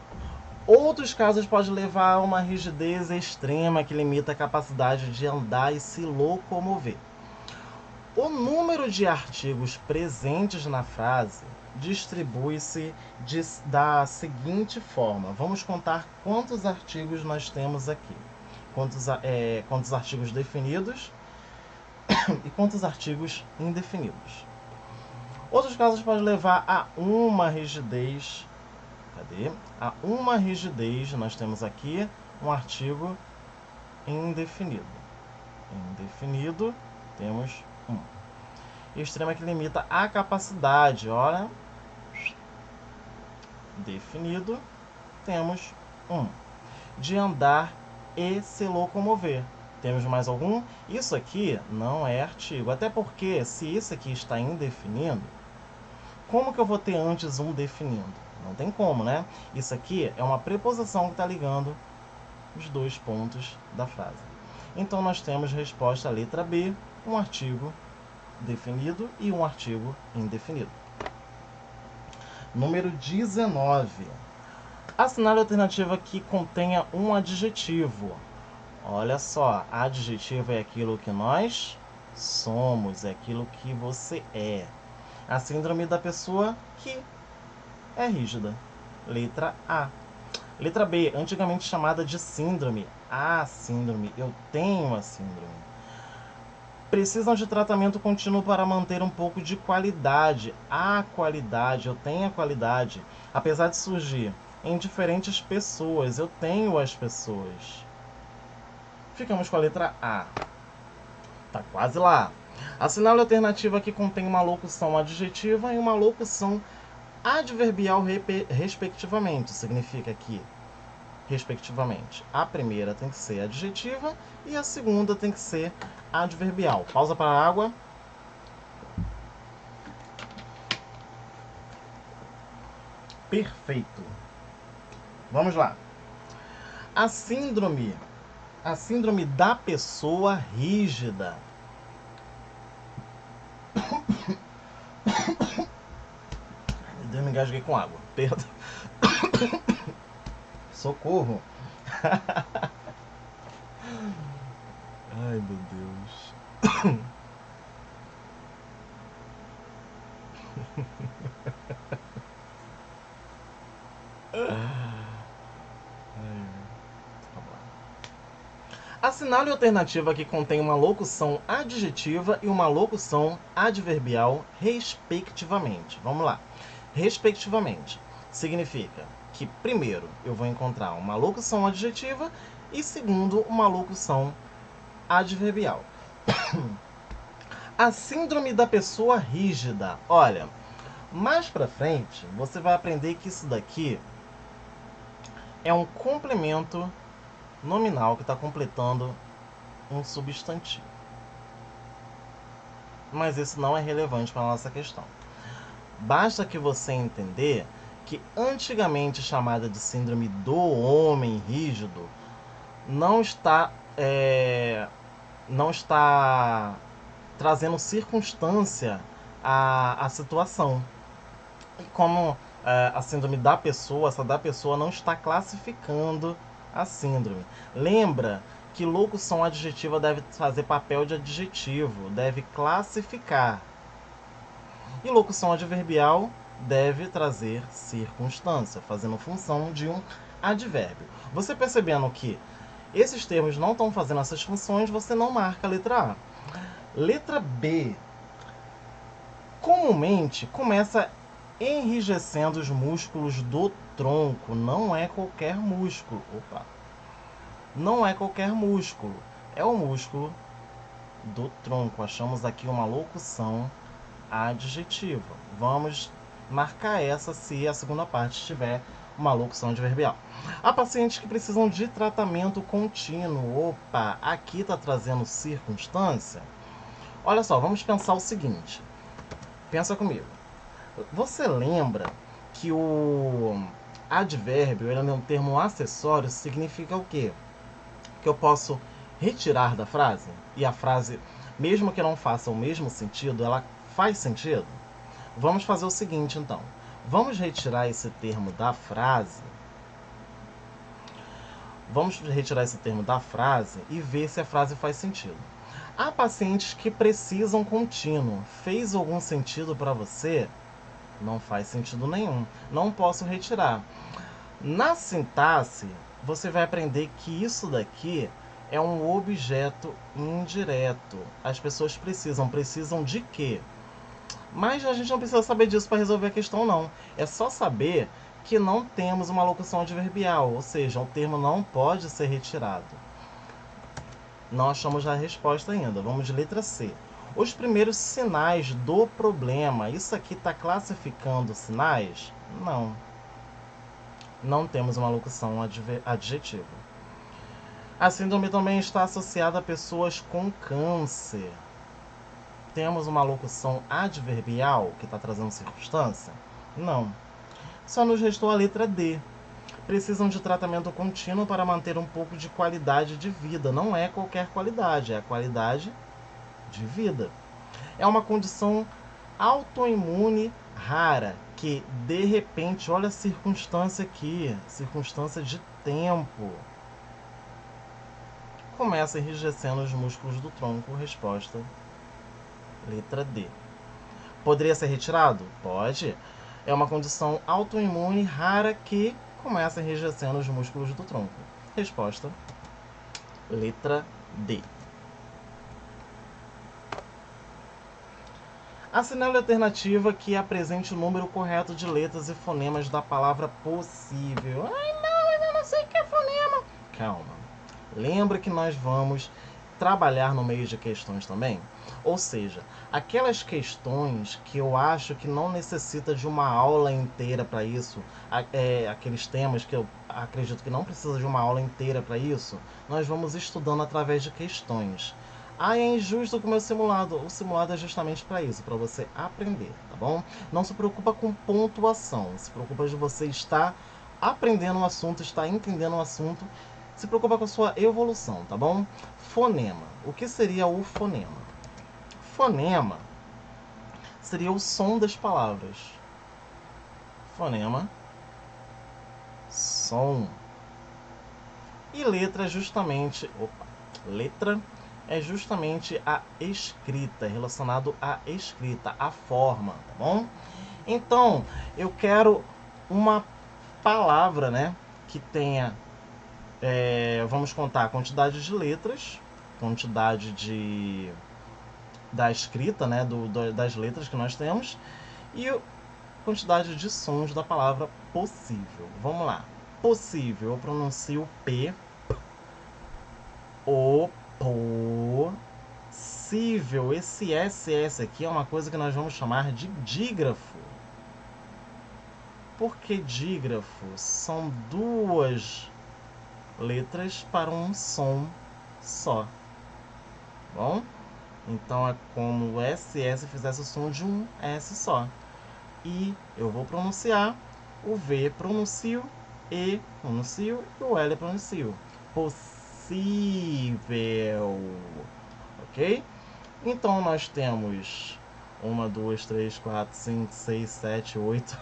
Outros casos podem levar a uma rigidez extrema que limita a capacidade de andar e se locomover. O número de artigos presentes na frase distribui-se da seguinte forma. Vamos contar quantos artigos nós temos aqui. Quantos artigos definidos e quantos artigos indefinidos. Outros casos podem levar a uma rigidez. Cadê? A uma rigidez, nós temos aqui um artigo indefinido. Indefinido, temos um. Extrema que limita a capacidade, olha. Definido, temos um. De andar e se locomover. Temos mais algum? Isso aqui não é artigo. Até porque, se isso aqui está indefinido, como que eu vou ter antes um definindo? Não tem como, né? Isso aqui é uma preposição que está ligando os 2 pontos da frase. Então, nós temos resposta à letra B, um artigo definido e um artigo indefinido. Número 19. Assinale a alternativa que contenha um adjetivo. Olha só, adjetivo é aquilo que nós somos, é aquilo que você é. A síndrome da pessoa que é rígida. Letra A. Letra B, antigamente chamada de síndrome. A síndrome, eu tenho a síndrome. Precisam de tratamento contínuo para manter um pouco de qualidade. A qualidade, eu tenho a qualidade. Apesar de surgir em diferentes pessoas, eu tenho as pessoas. Ficamos com a letra A. Tá quase lá. Assinale a alternativa que contém uma locução adjetiva e uma locução adverbial respectivamente. Significa que, respectivamente, a primeira tem que ser adjetiva e a segunda tem que ser adverbial. Pausa para a água. Perfeito. Vamos lá. A síndrome da pessoa rígida. Eu me engasguei com água. Perdão. Socorro. Ai, meu Deus. Assinale a alternativa que contém uma locução adjetiva e uma locução adverbial, respectivamente. Vamos lá. Respectivamente significa que, primeiro, eu vou encontrar uma locução adjetiva e, segundo, uma locução adverbial. A síndrome da pessoa rígida. Olha, mais pra frente, você vai aprender que isso daqui é um complemento nominal que está completando um substantivo. Mas isso não é relevante para a nossa questão. Basta que você entender que antigamente chamada de síndrome do homem rígido não está trazendo circunstância à situação. E como a síndrome da pessoa, essa da pessoa não está classificando a síndrome. Lembra que locução adjetiva deve fazer papel de adjetivo, deve classificar. E locução adverbial deve trazer circunstância, fazendo função de um advérbio. Você percebendo que esses termos não estão fazendo essas funções, você não marca a letra A. Letra B. Comumente começa enrijecendo os músculos do tronco. Não é qualquer músculo. Não é qualquer músculo. É o músculo do tronco. Achamos aqui uma locução adjetiva. Vamos marcar essa se a segunda parte tiver uma locução adverbial. Há pacientes que precisam de tratamento contínuo. Aqui está trazendo circunstância. Olha só, vamos pensar o seguinte. Pensa comigo. Você lembra que o advérbio, ele é um termo acessório, significa o quê? Que eu posso retirar da frase, e a frase, mesmo que não faça o mesmo sentido, ela faz sentido? Vamos fazer o seguinte, então. Vamos retirar esse termo da frase. Vamos retirar esse termo da frase e ver se a frase faz sentido. Há pacientes que precisam contínuo. Fez algum sentido para você? Não faz sentido nenhum. Não posso retirar. Na sintaxe, você vai aprender que isso daqui é um objeto indireto. As pessoas precisam de quê? Mas a gente não precisa saber disso para resolver a questão, não. É só saber que não temos uma locução adverbial, ou seja, o termo não pode ser retirado. Não achamos a resposta ainda. Vamos de letra C. Os primeiros sinais do problema. Isso aqui está classificando sinais? Não. Não temos uma locução adjetiva. A síndrome também está associada a pessoas com câncer. Temos uma locução adverbial que está trazendo circunstância? Não. Só nos restou a letra D. Precisam de tratamento contínuo para manter um pouco de qualidade de vida. Não é qualquer qualidade, é a qualidade de vida. É uma condição autoimune rara que, de repente, olha a circunstância aqui, circunstância de tempo, começa enrijecendo os músculos do tronco. Resposta, letra D. Poderia ser retirado? Pode. É uma condição autoimune rara que começa enrijecendo os músculos do tronco. Resposta, letra D. Assinale a alternativa que apresente o número correto de letras e fonemas da palavra possível. Ai, não, eu não sei o que é fonema. Calma. Lembra que nós vamos trabalhar no meio de questões também? Ou seja, aquelas questões que eu acho que não necessita de uma aula inteira para isso, aqueles temas que eu acredito que não precisa de uma aula inteira para isso, nós vamos estudando através de questões. É injusto com o meu simulado. O simulado é justamente para isso, para você aprender, tá bom? Não se preocupa com pontuação, se preocupa de você estar aprendendo o assunto, estar entendendo o assunto, se preocupa com a sua evolução, tá bom? Fonema. O que seria o fonema? Fonema seria o som das palavras. Fonema, som. E letra é justamente... letra é justamente a escrita, relacionado à escrita, à forma, tá bom? Então, eu quero uma palavra, né, que tenha, vamos contar a quantidade de letras, quantidade da escrita, né, das letras que nós temos, e quantidade de sons da palavra possível. Vamos lá. Possível, eu pronuncio P, o, possível. Esse SS aqui é uma coisa que nós vamos chamar de dígrafo. Por que dígrafo? São duas letras para um som só. Bom? Então é como o SS fizesse o som de um S só. I eu vou pronunciar, o V pronuncio, E pronuncio e o L pronuncio. Possível. Ok? Então nós temos 1, 2, 3, 4, 5, 6, 7, 8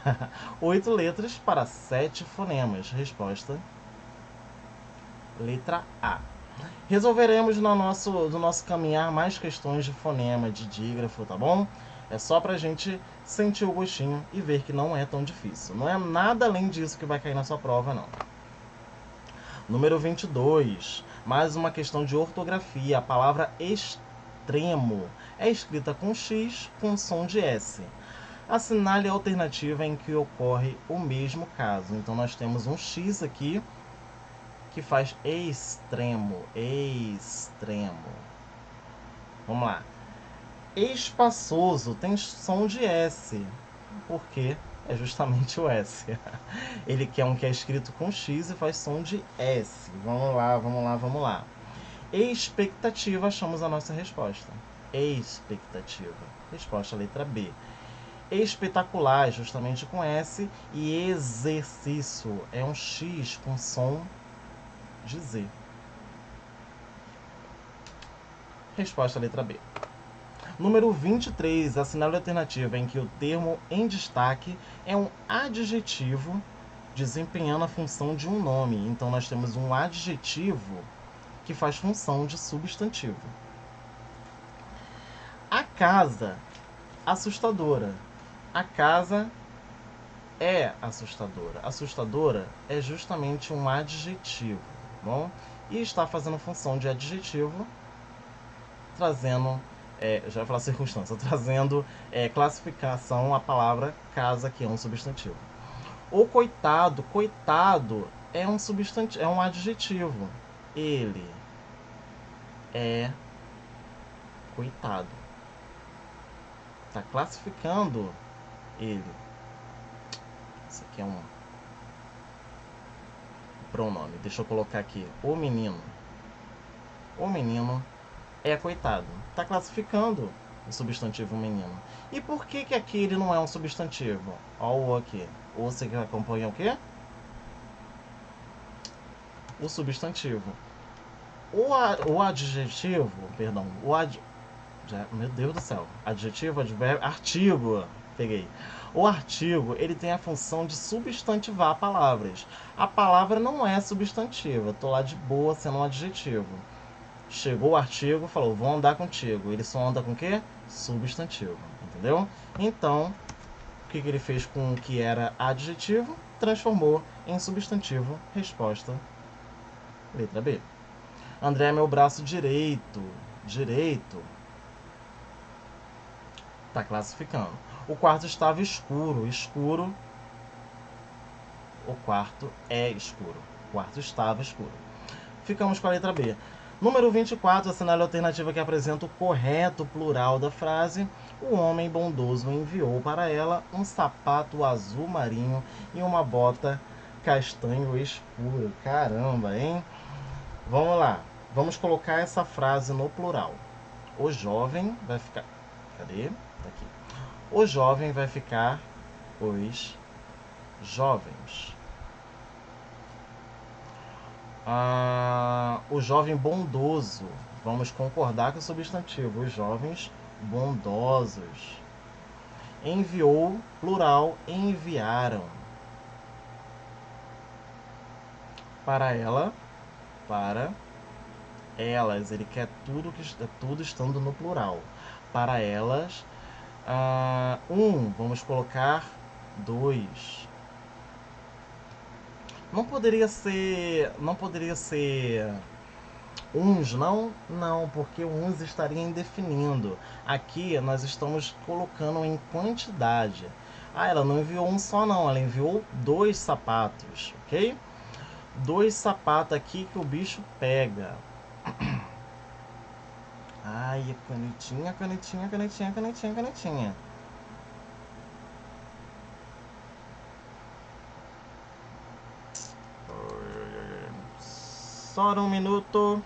8 letras para 7 fonemas. Resposta letra A. Resolveremos no nosso caminhar mais questões de fonema, de dígrafo, tá bom? É só pra gente sentir o gostinho e ver que não é tão difícil. Não é nada além disso que vai cair na sua prova, não. Número 22. Mais uma questão de ortografia. A palavra extremo é escrita com X com som de S. Assinale a alternativa em que ocorre o mesmo caso. Então nós temos um X aqui que faz extremo, extremo. Vamos lá. Espaçoso tem som de S, porque é justamente o S. Ele quer um que é escrito com X e faz som de S. Vamos lá, vamos lá, vamos lá. Expectativa, achamos a nossa resposta. Expectativa. Resposta letra B. Espetacular, justamente com S. E exercício é um X com som de Z. Resposta letra B. Número 23, assinale a alternativa em que o termo em destaque é um adjetivo desempenhando a função de um nome. Então nós temos um adjetivo que faz função de substantivo. A casa, assustadora. A casa é assustadora. Assustadora é justamente um adjetivo, bom? E está fazendo função de adjetivo, trazendo, já ia falar circunstância, trazendo classificação à palavra casa, que é um substantivo. O coitado, coitado é um substantivo, é um adjetivo. Ele é coitado. Está classificando ele. Isso aqui é um pronome. Deixa eu colocar aqui. O menino. O menino é coitado. Está classificando o substantivo menino. E por que que aqui ele não é um substantivo? Olha o aqui. O você que acompanha o quê? O substantivo. O adjetivo, perdão, meu Deus do céu. Adjetivo, advérbio, artigo. Peguei. O artigo, ele tem a função de substantivar palavras. A palavra não é substantiva. Tô lá de boa sendo um adjetivo. Chegou o artigo, falou, vou andar contigo. Ele só anda com o quê? Substantivo. Entendeu? Então, o que ele fez com o que era adjetivo? Transformou em substantivo. Resposta, letra B. André é meu braço direito. Direito. Tá classificando. O quarto estava escuro. Escuro. O quarto é escuro. O quarto estava escuro. Ficamos com a letra B. Número 24, assinale a alternativa que apresenta o correto plural da frase. O homem bondoso enviou para ela um sapato azul marinho e uma bota castanho escuro. Caramba, hein? Vamos lá. Vamos colocar essa frase no plural. O jovem vai ficar... Cadê? Tá aqui. O jovem vai ficar os jovens. O jovem bondoso. Vamos concordar com o substantivo. Os jovens bondosos. Enviou, plural, enviaram. Para ela, para elas. Ele quer tudo estando no plural. Para elas, vamos colocar 2. Não poderia ser uns, não? Não, porque uns estaria indefinindo. Aqui nós estamos colocando em quantidade. Ah, ela não enviou um só não, ela enviou 2 sapatos, ok? 2 sapatos aqui que o bicho pega. Ai, canetinha, canetinha, canetinha, canetinha, canetinha. Só um minuto.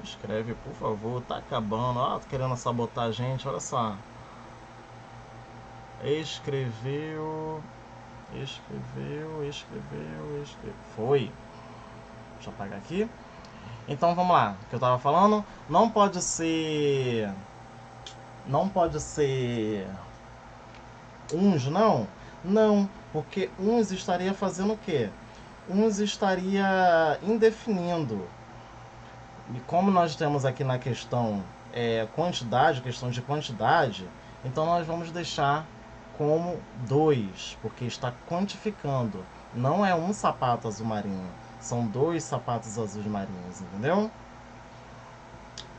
Escreve, por favor. Tá acabando. Ó, tá querendo sabotar a gente. Olha só. Escreveu. Foi. Deixa eu apagar aqui. Então vamos lá. O que eu tava falando. Não pode ser uns, não? Não, porque uns estaria fazendo o quê? Uns estaria indefinindo. E como nós temos aqui na questão quantidade, questão de quantidade, então nós vamos deixar como 2, porque está quantificando. Não é um sapato azul marinho, são 2 sapatos azuis marinhos, entendeu?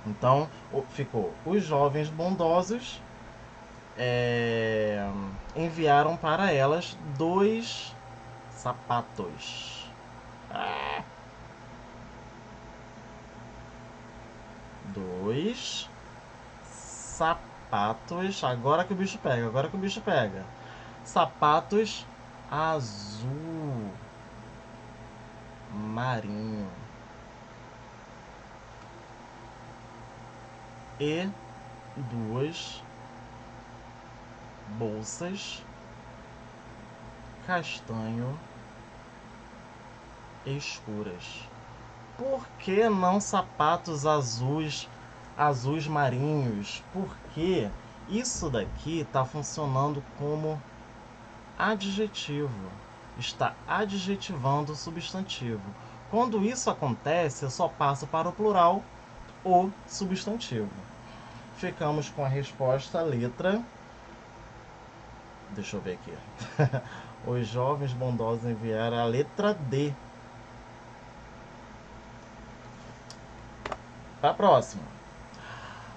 Então ficou: os jovens bondosos enviaram para elas 2 sapatos. 2 sapatos. Agora que o bicho pega, agora que o bicho pega. Sapatos azul marinho. E 2 bolsas castanho escuras. Por que não sapatos azuis marinhos? Porque isso daqui está funcionando como adjetivo. Está adjetivando o substantivo. Quando isso acontece, eu só passo para o plural o substantivo. Ficamos com a resposta letra. Deixa eu ver aqui. Os jovens bondosos enviaram a letra D. Para a próxima.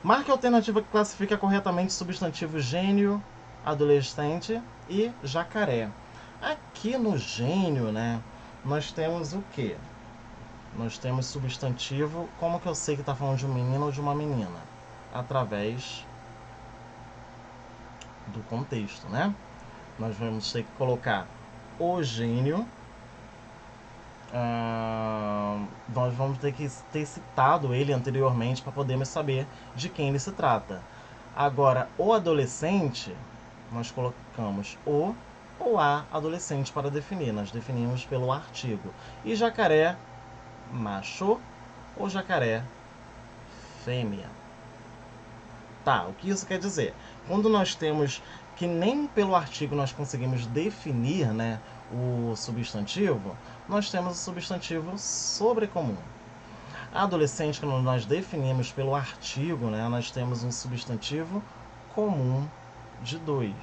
Marque a alternativa que classifica corretamente substantivo gênio, adolescente e jacaré. Aqui no gênio, né, nós temos o quê? Nós temos substantivo. Como que eu sei que está falando de um menino ou de uma menina? Através do contexto, né? Nós vamos ter que colocar o gênio. Nós vamos ter que ter citado ele anteriormente para podermos saber de quem ele se trata. Agora, o adolescente, nós colocamos o ou a adolescente para definir. Nós definimos pelo artigo. E jacaré, macho ou jacaré, fêmea. Tá, o que isso quer dizer? Quando nós temos que nem pelo artigo nós conseguimos definir, né, o substantivo, nós temos o substantivo sobrecomum. Adolescente, quando nós definimos pelo artigo, né, nós temos um substantivo comum de 2.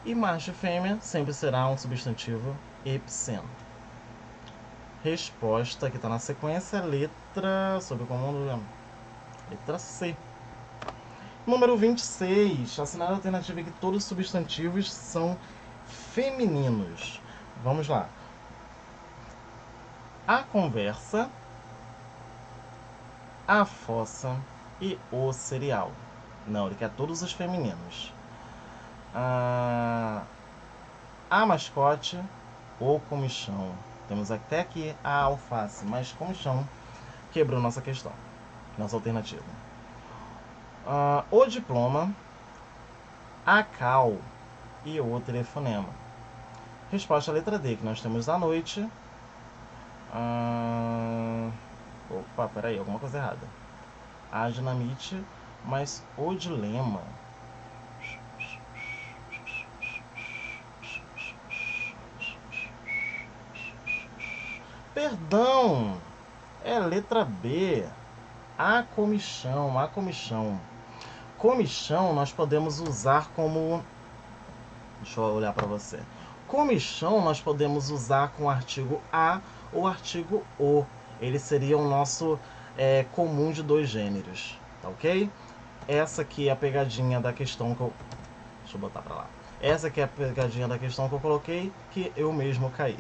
E macho e fêmea sempre será um substantivo epiceno. Resposta que está na sequência, letra sobrecomum, letra C. Número 26. Assinale a alternativa que todos os substantivos são femininos. Vamos lá. A conversa, a fossa e o cereal. Não, ele quer todos os femininos. A mascote, o comichão. Temos até aqui a alface, mas comichão quebrou nossa questão, nossa alternativa. O diploma, a cal e o telefonema. Resposta à letra D, que nós temos a noite. Opa, peraí, alguma coisa errada. A dinamite, mas o dilema. Perdão, é letra B. A comichão, a comichão. Comichão nós podemos usar como... Deixa eu olhar para você. Comichão nós podemos usar com o artigo a ou artigo o. Ele seria o nosso comum de dois gêneros, tá ok? Essa aqui é a pegadinha da questão que eu... Deixa eu botar pra lá. Essa aqui é a pegadinha da questão que eu coloquei, que eu mesmo caí.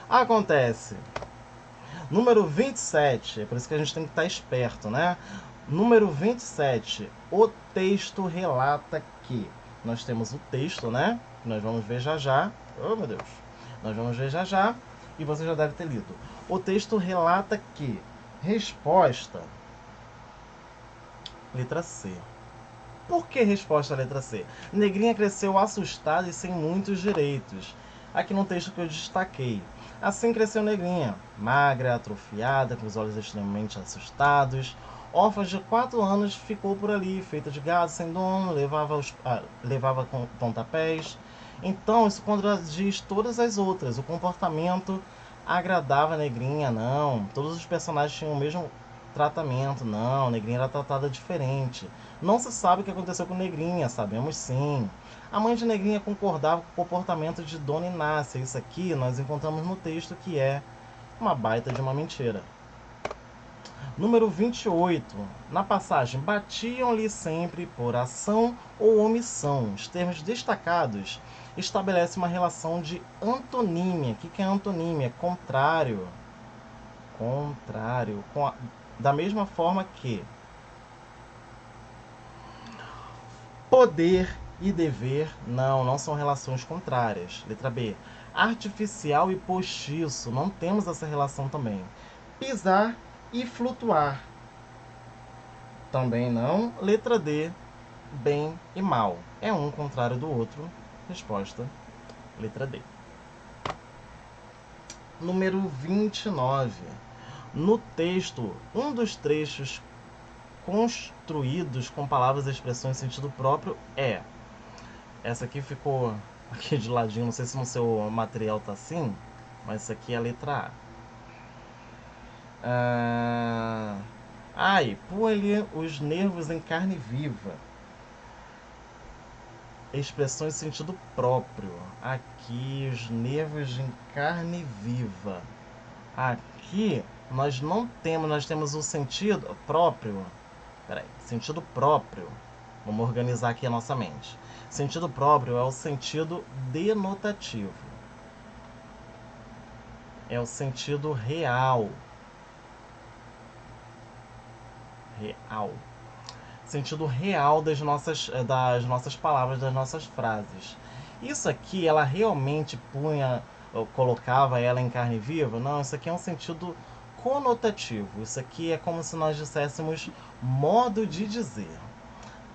Acontece. Número 27, é por isso que a gente tem que estar esperto, né? Número 27, o texto relata que... Nós temos o texto, né? Nós vamos ver já já. Oh, meu Deus. Nós vamos ver já já. E você já deve ter lido. O texto relata que... Resposta... Letra C. Por que resposta letra C? Negrinha cresceu assustada e sem muitos direitos. Aqui no texto que eu destaquei. Assim cresceu Negrinha, magra, atrofiada, com os olhos extremamente assustados. Órfã de 4 anos, ficou por ali, feita de gado, sem dono, levava com pontapés. Então, isso contradiz todas as outras. O comportamento agradava a Negrinha, não. Todos os personagens tinham o mesmo tratamento, não. Negrinha era tratada diferente. Não se sabe o que aconteceu com Negrinha, sabemos sim. A mãe de Negrinha concordava com o comportamento de Dona Inácia. Isso aqui nós encontramos no texto, que é uma baita de uma mentira. Número 28. Na passagem, batiam-lhe sempre por ação ou omissão. Os termos destacados estabelecem uma relação de antonímia. O que é antonímia? Contrário. Contrário. Da mesma forma que poder e dever, não são relações contrárias. Letra B. Artificial e postiço, não temos essa relação também. Pisar e flutuar, também não. Letra D. Bem e mal, é um contrário do outro. Resposta, letra D. Número 29. No texto, um dos trechos construídos com palavras e expressões em sentido próprio é... Essa aqui ficou aqui de ladinho, não sei se no seu material tá assim, mas essa aqui é a letra A. Põe-lhe os nervos em carne viva. Expressões em sentido próprio. Aqui, os nervos em carne viva. Aqui, nós não temos, nós temos o sentido próprio. Peraí, sentido próprio. Vamos organizar aqui a nossa mente. Sentido próprio é o sentido denotativo. É o sentido real. Real. Sentido real das nossas palavras, das nossas frases. Isso aqui, ela realmente colocava ela em carne viva? Não, isso aqui é um sentido conotativo. Isso aqui é como se nós disséssemos modo de dizer.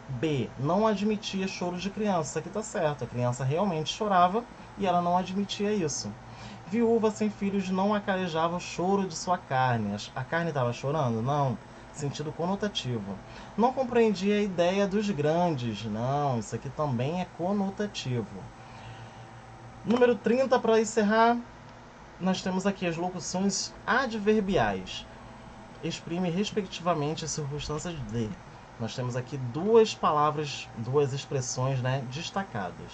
B. Não admitia choro de criança. Isso aqui tá certo. A criança realmente chorava e ela não admitia isso. Viúva sem filhos não acalejava o choro de sua carne. A carne estava chorando? Não. Sentido conotativo. Não compreendia a ideia dos grandes. Não, isso aqui também é conotativo. Número 30, para encerrar, nós temos aqui as locuções adverbiais. Exprime respectivamente as circunstâncias de. Nós temos aqui duas palavras, duas expressões, né, destacadas.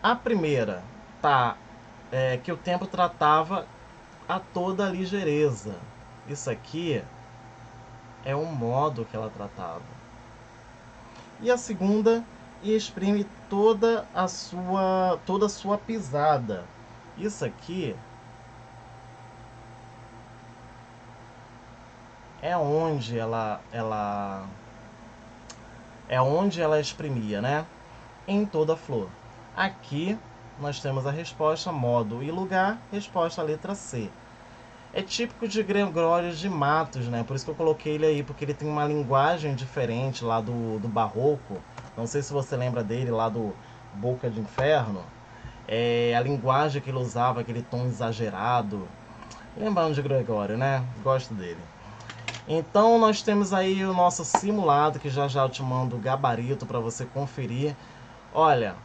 A primeira que o tempo tratava a toda a ligeireza. Isso aqui é o modo que ela tratava. E a segunda, exprime toda a sua pisada. Isso aqui é onde ela exprimia, né? Em toda a flor. Aqui nós temos a resposta modo e lugar, resposta a letra C. É típico de Gregório de Matos, né? Por isso que eu coloquei ele aí, porque ele tem uma linguagem diferente lá do Barroco. Não sei se você lembra dele lá do Boca de Inferno. A linguagem que ele usava, aquele tom exagerado. Lembrando de Gregório, né? Gosto dele. Então nós temos aí o nosso simulado, que já eu te mando o gabarito para você conferir. Olha,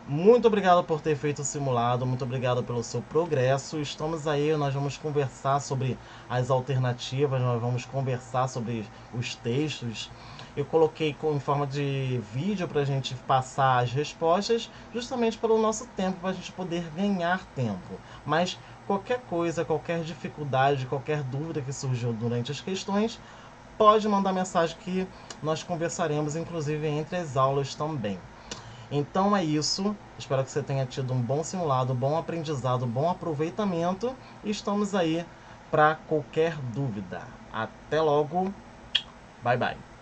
Muito obrigado por ter feito o simulado, muito obrigado pelo seu progresso. Estamos aí, nós vamos conversar sobre as alternativas, nós vamos conversar sobre os textos. Eu coloquei em forma de vídeo para a gente passar as respostas, justamente pelo nosso tempo, para a gente poder ganhar tempo. Mas qualquer coisa, qualquer dificuldade, qualquer dúvida que surgiu durante as questões, pode mandar mensagem que nós conversaremos, inclusive entre as aulas também. Então é isso. Espero que você tenha tido um bom simulado, bom aprendizado, bom aproveitamento. E estamos aí para qualquer dúvida. Até logo. Bye bye.